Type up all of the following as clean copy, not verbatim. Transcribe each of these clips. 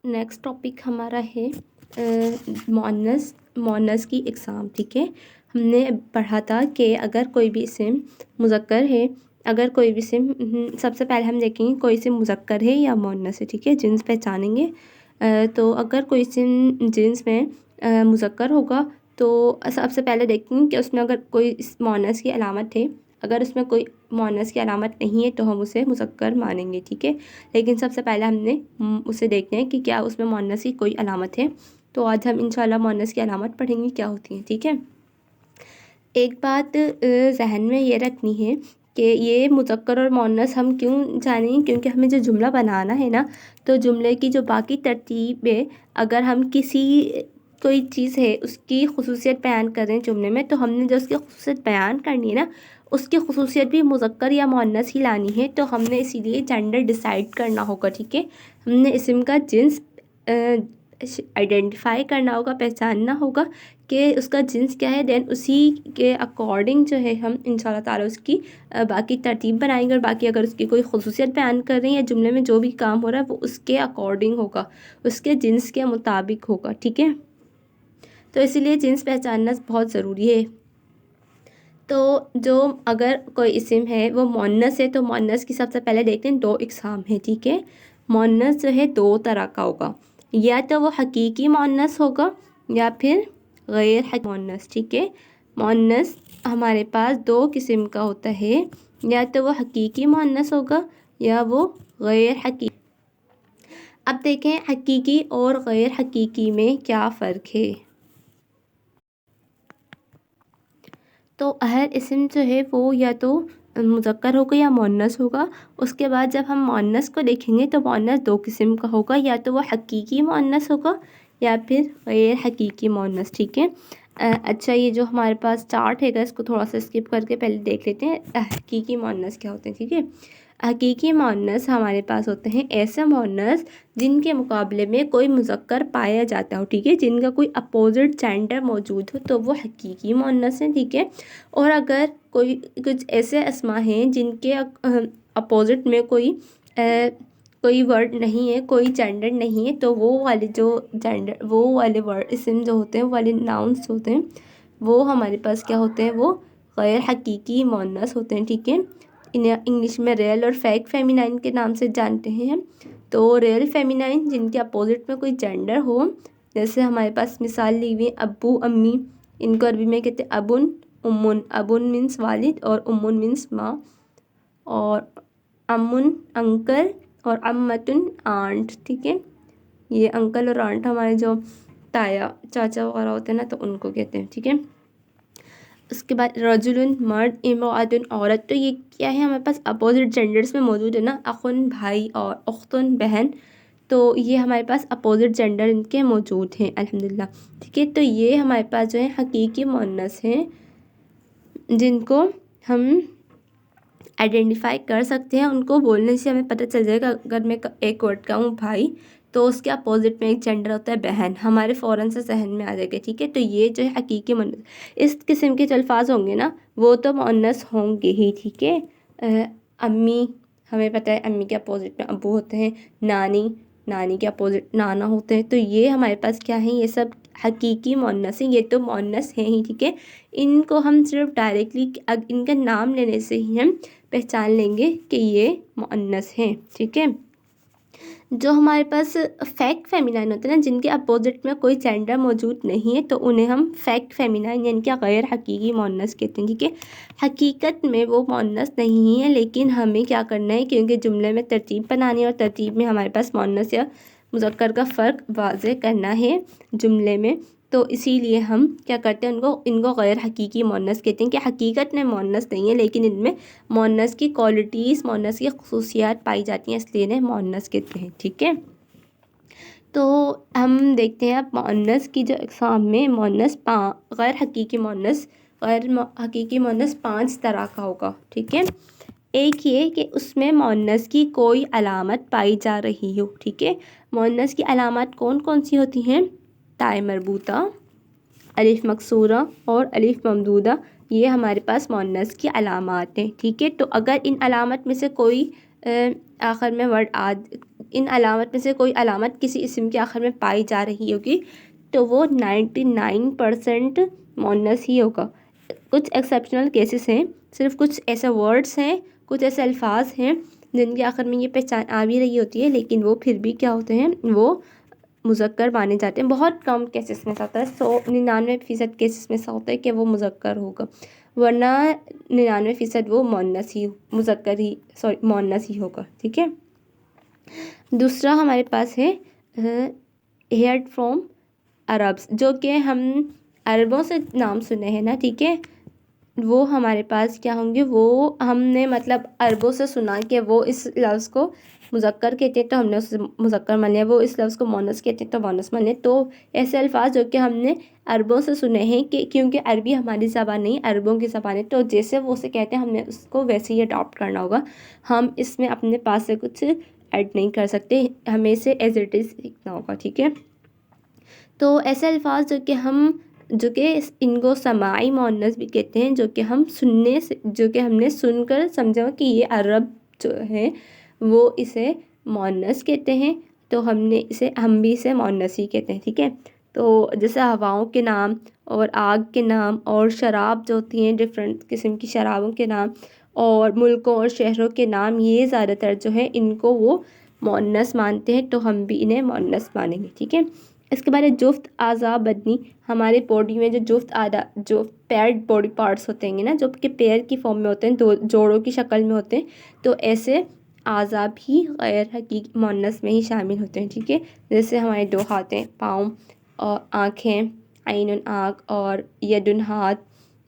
Next topic ہمارا ہے مؤنث کی اقسام. ٹھیک ہے، ہم نے پڑھا تھا کہ اگر کوئی بھی اسم مذکر ہے، اگر کوئی بھی اسم سب سے پہلے ہم دیکھیں گے کوئی اسم مذکر ہے یا مؤنث ہے. ٹھیک ہے، جنس پہچانیں گے. تو اگر کوئی اسم جنس میں مذکر ہوگا تو سب سے پہلے دیکھیں گے کہ اس میں اگر کوئی مؤنث کی علامت ہے. اگر اس میں کوئی مؤنث کی علامت نہیں ہے تو ہم اسے مذکر مانیں گے. ٹھیک ہے، لیکن سب سے پہلے ہم نے اسے دیکھتے ہیں کہ کیا اس میں مؤنث کی کوئی علامت ہے. تو آج ہم انشاءاللہ مؤنث کی علامت پڑھیں گے کیا ہوتی ہیں. ٹھیک ہے، ایک بات ذہن میں یہ رکھنی ہے کہ یہ مذکر اور مؤنث ہم کیوں جانیں، کیونکہ ہمیں جو جملہ بنانا ہے نا، تو جملے کی جو باقی ترتیب ہے، اگر ہم کوئی چیز ہے اس کی خصوصیت بیان کر رہے ہیں جملے میں، تو ہم نے جو اس کی خصوصیت بیان کرنی ہے نا، اس کی خصوصیت بھی مذکر یا مؤنث ہی لانی ہے. تو ہم نے اسی لیے جینڈر ڈیسائیڈ کرنا ہوگا. ٹھیک ہے، ہم نے اسم کا جنس آئیڈینٹیفائی کرنا ہوگا، پہچاننا ہوگا کہ اس کا جنس کیا ہے. دین اسی کے اکارڈنگ جو ہے ہم انشاءاللہ تعالیٰ اس کی باقی ترتیب بنائیں گے. اور باقی اگر اس کی کوئی خصوصیت بیان کر رہے ہیں یا جملے میں جو بھی کام ہو رہا ہے وہ اس کے اکارڈنگ ہوگا، اس کے جنس کے مطابق ہوگا. ٹھیک ہے، تو اسی لیے جنس پہچاننا بہت ضروری ہے. تو جو اگر کوئی اسم ہے وہ مؤنث ہے تو مؤنث کی سب سے پہلے دیکھتے ہیں 2 اقسام ہیں. ٹھیک ہے، مؤنث جو ہے 2 طرح کا ہوگا، یا تو وہ حقیقی مؤنث ہوگا یا پھر غیر حقیقی مؤنث. ٹھیک ہے، مؤنث ہمارے پاس 2 قسم کا ہوتا ہے، یا تو وہ حقیقی مؤنث ہوگا یا وہ غیر حقیقی. اب دیکھیں حقیقی اور غیر حقیقی میں کیا فرق ہے. تو ہر اسم جو ہے وہ یا تو مذکر ہوگا یا مؤنث ہوگا. اس کے بعد جب ہم مؤنث کو دیکھیں گے تو مؤنث 2 قسم کا ہوگا، یا تو وہ حقیقی مؤنث ہوگا یا پھر غیر حقیقی مؤنث. ٹھیک ہے، اچھا یہ جو ہمارے پاس چارٹ ہے گا اس کو تھوڑا سا اسکپ کر کے پہلے دیکھ لیتے ہیں حقیقی مؤنث کیا ہوتے ہیں. ٹھیک ہے، حقیقی مؤنث ہمارے پاس ہوتے ہیں ایسے مؤنث جن کے مقابلے میں کوئی مذکر پایا جاتا ہو. ٹھیک ہے، جن کا کوئی اپوزٹ جینڈر موجود ہو تو وہ حقیقی مؤنث ہیں. ٹھیک ہے، اور اگر کچھ ایسے اسما ہیں جن کے اپوزٹ میں کوئی ورڈ نہیں ہے، کوئی جینڈر نہیں ہے، تو وہ والے جو جینڈر وہ والے ورڈ اسم جو ہوتے ہیں، وہ والے ناؤنس ہوتے ہیں، وہ ہمارے پاس کیا ہوتے ہیں، وہ غیر حقیقی مؤنث ہوتے ہیں. ٹھیک ہے، انہیں انگلش میں ریئل اور فیک فیمینائن کے نام سے جانتے ہیں ہم. تو ریئل فیمینائن جن کے اپوزٹ میں کوئی جینڈر ہو، جیسے ہمارے پاس مثال لی ہوئی ابو امی، ان کو عربی میں کہتے ہیں ابن امن. ابن مینس والد اور امن مینس ماں، اور امن انکل اور امتن آنٹ. ٹھیک ہے، یہ انکل اور آنٹ ہمارے جو تایا چاچا وغیرہ ہوتے ہیں نا، تو ان کو کہتے ہیں. ٹھیک ہے، اس کے بعد رجل مرد، امرأۃ عورت. تو یہ کیا ہے، ہمارے پاس اپوزٹ جینڈرز میں موجود ہے نا، اخن بھائی اور اختن بہن. تو یہ ہمارے پاس اپوزٹ جینڈر ان کے موجود ہیں الحمدللہ. ٹھیک ہے، تو یہ ہمارے پاس جو ہے حقیقی مؤنث ہیں جن کو ہم آئیڈینٹیفائی کر سکتے ہیں. ان کو بولنے سے ہمیں پتہ چل جائے گا. اگر میں ایک ورڈ کہوں بھائی تو اس کے اپوزٹ میں ایک جینڈر ہوتا ہے بہن، ہمارے فوراً سے ذہن میں آ جائے گا. ٹھیک ہے، تو یہ جو ہے حقیقی مؤنث. اس قسم کے جو الفاظ ہوں گے نا وہ تو مؤنث ہوں گے ہی. ٹھیک ہے، امی ہمیں پتہ ہے امی کے اپوزٹ میں ابو ہوتے ہیں. نانی کے اپوزٹ نانا ہوتے ہیں. تو یہ ہمارے پاس کیا ہیں، یہ سب حقیقی مؤنث ہیں، یہ تو مؤنث ہیں ہی. ٹھیک ہے، ان کو ہم صرف ڈائریکٹلی ان کا نام لینے سے ہی ہم پہچان لیں گے کہ یہ مؤنث ہیں. ٹھیک ہے، جو ہمارے پاس فیک فیمینائن ہوتے ہیں نا، جن کے اپوزٹ میں کوئی جینڈر موجود نہیں ہے، تو انہیں ہم فیک فیمینائن یعنی کہ غیر حقیقی مؤنث کہتے ہیں. ٹھیک ہے، حقیقت میں وہ مؤنث نہیں ہے، لیکن ہمیں کیا کرنا ہے، کیونکہ جملے میں ترتیب بنانی ہے اور ترتیب میں ہمارے پاس مؤنث یا مذکر کا فرق واضح کرنا ہے جملے میں. تو اسی لیے ہم کیا کرتے ہیں، ان کو غیر حقیقی مؤنث کہتے ہیں کہ حقیقت میں مؤنث نہیں ہے، لیکن ان میں مؤنث کی کوالٹیز، مؤنث کی خصوصیات پائی جاتی ہیں، اس لیے انہیں مؤنث کہتے ہیں. ٹھیک ہے، تو ہم دیکھتے ہیں اب مؤنث کی جو اقسام میں غیر حقیقی مؤنث 5 طرح کا ہوگا. ٹھیک ہے، ایک یہ کہ اس میں مؤنث کی کوئی علامت پائی جا رہی ہو. ٹھیک ہے، مؤنث کی علامات کون کون سی ہوتی ہیں، تائے مربوطہ، الف مکسورہ اور الف ممدودہ. یہ ہمارے پاس مؤنث کی علامات ہیں. ٹھیک ہے، تو اگر ان علامت میں سے کوئی آخر میں ورڈ ان علامت میں سے کوئی علامت کسی اسم کے آخر میں پائی جا رہی ہوگی تو وہ 99% مؤنث ہی ہوگا. کچھ ایکسیپشنل کیسز ہیں, صرف کچھ ایسے ورڈس ہیں, کچھ ایسے الفاظ ہیں جن کے آخر میں یہ پہچان آ بھی رہی ہوتی ہے لیکن وہ پھر بھی کیا ہوتے ہیں, وہ مذکر مانے جاتے ہیں. بہت کم کیسز میں ہوتا ہے, 99% کیسز میں ایسا ہوتا ہے کہ وہ مذکر ہوگا, ورنہ 99% وہ مؤنث ہی مؤنث ہی ہوگا. ٹھیک ہے. دوسرا ہمارے پاس ہے ہیئرڈ فرام عربس, جو کہ ہم عربوں سے نام سنے ہیں نا. ٹھیک ہے. وہ ہمارے پاس کیا ہوں گے, وہ ہم نے مطلب عربوں سے سنا کہ وہ اس لفظ کو مذکر کہتے ہیں تو ہم نے اسے مذکر مان لیا, وہ اس لفظ کو مؤنث کہتے ہیں تو مؤنث مان لیا. تو ایسے الفاظ جو کہ ہم نے عربوں سے سنے ہیں کہ کیونکہ عربی ہماری زبان نہیں, عربوں کی زبان ہے, تو جیسے وہ اسے کہتے ہیں ہم نے اس کو ویسے ہی اڈاپٹ کرنا ہوگا. ہم اس میں اپنے پاس سے کچھ ایڈ نہیں کر سکتے, ہمیں اسے ایز اٹ از سیکھنا ہوگا. ٹھیک ہے. تو ایسے الفاظ جو کہ ان کو سماعی مؤنث بھی کہتے ہیں, جو کہ ہم نے سن کر سمجھا کہ یہ عرب جو ہے وہ اسے مؤنث کہتے ہیں, تو ہم بھی اسے مؤنث ہی کہتے ہیں. ٹھیک ہے. تو جیسے ہواؤں کے نام اور آگ کے نام اور شراب جو ہوتی ہیں ڈفرینٹ قسم کی شرابوں کے نام اور ملکوں اور شہروں کے نام, یہ زیادہ تر جو ہے ان کو وہ مؤنث مانتے ہیں, تو ہم بھی انہیں مؤنث مانیں گے. ٹھیک ہے. اس کے بعد جفت اعضاء بدنی, ہمارے باڈی میں جو پیئرڈ باڈی پارٹس ہوتے ہیں نا, جو کہ پیئر کی فارم میں ہوتے ہیں, دو جوڑوں کی شکل میں ہوتے ہیں, تو ایسے اعضاء بھی غیر حقیقی مؤنث میں ہی شامل ہوتے ہیں. ٹھیک ہے. جیسے ہمارے 2 ہاتھ ہیں, پاؤں اور آنکھیں, عین آنکھ اور ید ہاتھ.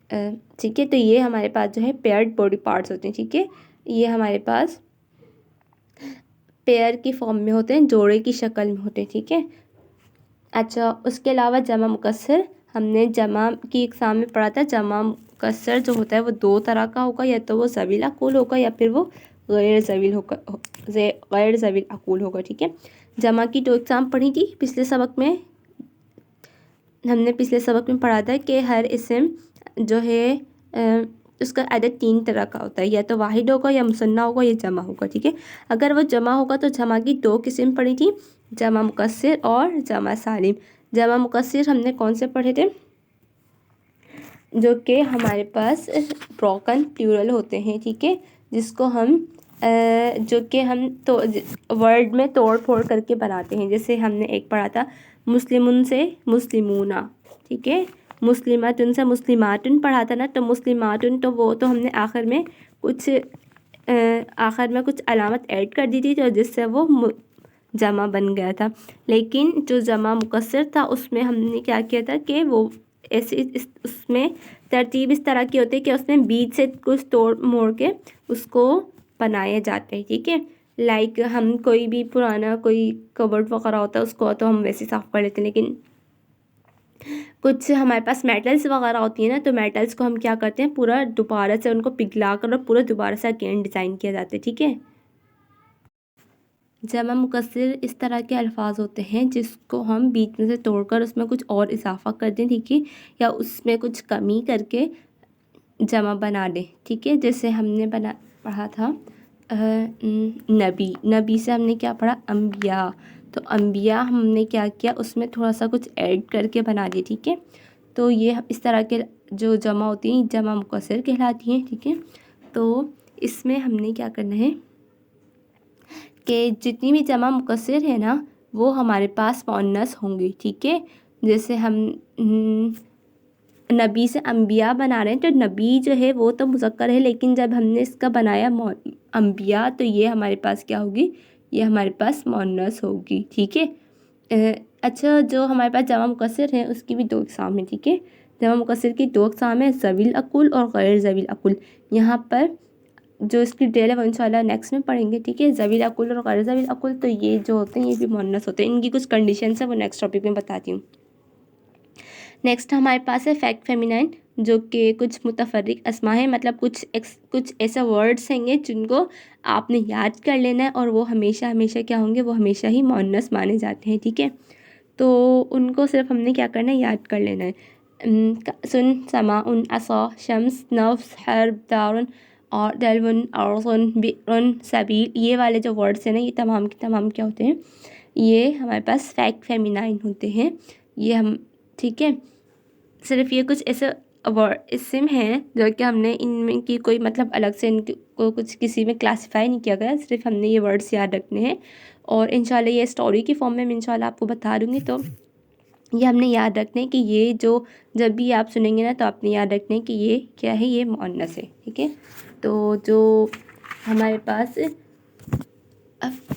ٹھیک ہے. تو یہ ہمارے پاس جو ہے پیئرڈ باڈی پارٹس ہوتے ہیں. ٹھیک ہے. یہ ہمارے پاس پیئر کی فارم میں ہوتے ہیں, جوڑے کی شکل میں ہوتے ہیں. ٹھیک ہے. اچھا, اس کے علاوہ جمع مکسر, ہم نے جمع کی اقسام میں پڑھا تھا. جمع مکسر جو ہوتا ہے وہ 2 طرح کا ہوگا, یا تو وہ ذوی العقول ہوگا یا پھر وہ غیر ذوی العقول ہوگا. ٹھیک ہے. جمع کی 2 اقسام پڑھی تھی پچھلے سبق میں. ہم نے پچھلے سبق میں پڑھا تھا کہ ہر اسم جو ہے اس کا عدد 3 طرح کا ہوتا ہے, یا تو واحد ہوگا یا مثنیٰ ہوگا یا جمع ہوگا. ٹھیک ہے. اگر وہ جمع ہوگا تو جمع کی 2 قسم پڑھی تھی, جمع مکسر اور جمع سالم. جمع مکسر ہم نے کون سے پڑھے تھے, جو کہ ہمارے پاس بروکن پلیورل ہوتے ہیں. ٹھیک ہے. جس کو ہم جو کہ ہم تو ورڈ میں توڑ پھوڑ کر کے بناتے ہیں. جیسے ہم نے ایک پڑھا تھا مسلمن سے مسلمونہ. ٹھیک ہے. مسلماتن سے مسلماتن پڑھا تھا نا, تو مسلماتن تو وہ تو ہم نے آخر میں کچھ علامت ایڈ کر دی تھی, تو جس سے وہ جمع بن گیا تھا. لیکن جو جمع مکسر تھا اس میں ہم نے کیا کیا تھا کہ وہ ایسے اس میں ترتیب اس طرح کی ہوتی ہے کہ اس میں بیچ سے کچھ توڑ موڑ کے اس کو بنایا جاتا ہے. ٹھیک ہے. لائک ہم کوئی بھی پرانا کوئی کبرڈ وغیرہ ہوتا ہے اس کو تو ہم ویسے صاف کر لیتے ہیں, لیکن کچھ ہمارے پاس میٹلز وغیرہ ہوتی ہیں نا, تو میٹلز کو ہم کیا کرتے ہیں, پورا دوبارہ سے ان کو پگھلا کر اور پورا دوبارہ سے اگین ڈیزائن کیا جاتا ہے. ٹھیک ہے. جمع مکسر اس طرح کے الفاظ ہوتے ہیں جس کو ہم بیچ میں سے توڑ کر اس میں کچھ اور اضافہ کر دیں. ٹھیک ہے. یا اس میں کچھ کمی کر کے جمع بنا دیں. ٹھیک ہے. جیسے ہم نے پڑھا تھا نبی سے ہم نے کیا پڑھا, انبیاء. تو انبیاء ہم نے کیا کیا, اس میں تھوڑا سا کچھ ایڈ کر کے بنا دیا. ٹھیک ہے. تو یہ اس طرح کے جو جمع ہوتی ہیں جمع مکسر کہلاتی ہیں. ٹھیک ہے. تو اس میں ہم نے کیا کرنا ہے کہ جتنی بھی جمع مکسر ہے نا وہ ہمارے پاس مؤنث ہوں گی. ٹھیک ہے. جیسے ہم نبی سے انبیاء بنا رہے ہیں, تو نبی جو ہے وہ تو مذکر ہے, لیکن جب ہم نے اس کا بنایا انبیاء تو یہ ہمارے پاس کیا ہوگی, یہ ہمارے پاس مؤنث ہوگی. ٹھیک ہے. اچھا, جو ہمارے پاس جمع مکسر ہے اس کی بھی 2 اقسام ہیں. ٹھیک ہے. جمع مکسر کی 2 اقسام ہیں, ذوی العقول اور غیر ذوی العقول. یہاں پر جو اس کی ڈیٹیل ہے وہ انشاءاللہ نیکسٹ میں پڑھیں گے. ٹھیک ہے. ذوی العقول اور غیر ذوی العقول, تو یہ جو ہوتے ہیں یہ بھی مؤنث ہوتے ہیں. ان کی کچھ کنڈیشنز ہیں وہ نیکسٹ ٹاپک میں بتاتی ہوں. نیکسٹ ہمارے پاس ہے فیکٹ فیمینائن, جو کہ کچھ متفرق اسما ہیں, مطلب کچھ ایسے ورڈس ہیں گے جن کو آپ نے یاد کر لینا ہے, اور وہ ہمیشہ کیا ہوں گے, وہ ہمیشہ ہی مؤنث مانے جاتے ہیں. ٹھیک ہے. تو ان کو صرف ہم نے کیا کرنا ہے, یاد کر لینا ہے. سن, سماع, عصا, شمس, نفس, حرب, دار, اور دلون ارضن بئرن سبیل، یہ والے جو ورڈس ہیں نا، یہ تمام کے تمام کیا ہوتے ہیں، یہ ہمارے پاس فیکٹ فیمینائن ہوتے ہیں. یہ ہم ٹھیک ہے، صرف یہ کچھ ایسے اسم ہیں جو کہ ہم نے ان میں کی کوئی مطلب الگ سے ان کو کچھ کسی میں کلاسیفائی نہیں کیا گیا، صرف ہم نے یہ ورڈس یاد رکھنے ہیں. اور انشاءاللہ یہ اسٹوری کی فارم میں انشاءاللہ آپ کو بتا دوں گی. تو یہ ہم نے یاد رکھنے کہ یہ جو جب بھی آپ سنیں گے نا تو آپ نے یاد رکھنے کہ یہ کیا ہے، یہ مؤنث ہے. ٹھیک ہے، تو جو ہمارے پاس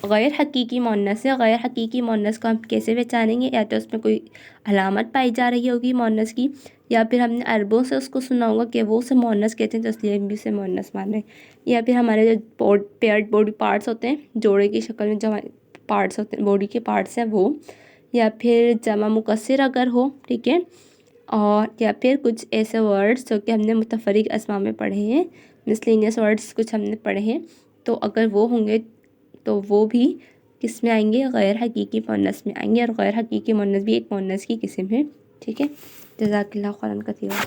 غیر حقیقی مؤنث ہے، غیر حقیقی مؤنث کو ہم کیسے پہچانیں گے؟ یا تو اس میں کوئی علامت پائی جا رہی ہوگی مؤنث کی، یا پھر ہم نے عربوں سے اس کو سنا ہوگا کہ وہ اسے مؤنث کہتے ہیں تو اس لیے ہم بھی اسے مؤنث مان رہے ہیں. یا پھر ہمارے جو پیئرڈ باڈی پارٹس ہوتے ہیں، جوڑے کی شکل میں جو پارٹس ہوتے ہیں، باڈی کے پارٹس ہیں وہ، یا پھر جمع مکسر اگر ہو. ٹھیک ہے، اور یا پھر کچھ ایسے ورڈس جو کہ ہم نے متفرق اسماء میں پڑھے ہیں، مسلینیس ورڈس کچھ ہم نے پڑھے ہیں، تو اگر وہ ہوں گے تو وہ بھی کس میں آئیں گے؟ غیر حقیقی مؤنث میں آئیں گے. اور غیر حقیقی مؤنث بھی ایک مؤنث کی قسم ہے. ٹھیک ہے، جزاک اللہ خیرا کثیرا.